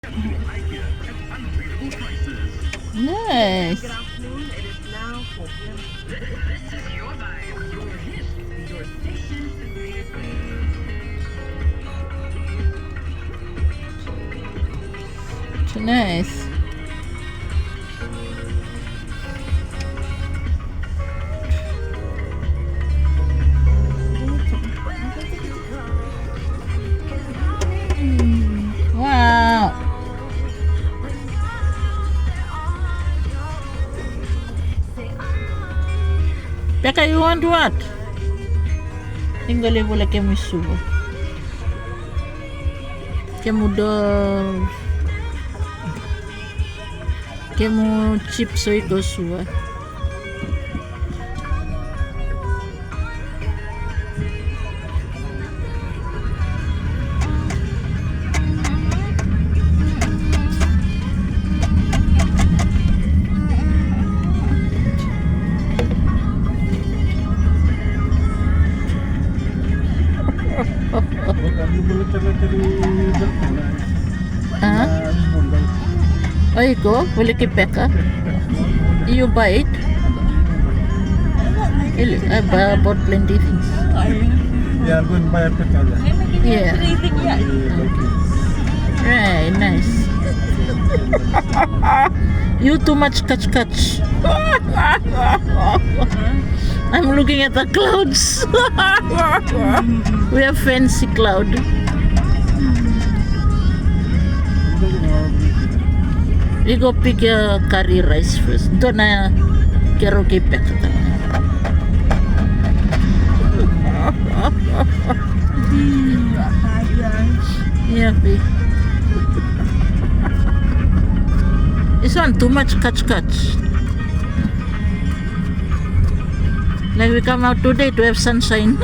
Nice. Nice. Wow. Becca, you want what? Tinggal boleh kami subuh. Kemu dol. Kemu chips ito suwa. Oh, iko? Boleh kipeka? You buy it? I bought plenty things. Yeah, I'm going to buy a pet. Yeah. Right, nice. You too much catch. I'm looking at the clouds. We have fancy cloud. We go pick a curry rice first. Don't kero kipek. Yeah, this one too much catch. Like we come out today to have sunshine.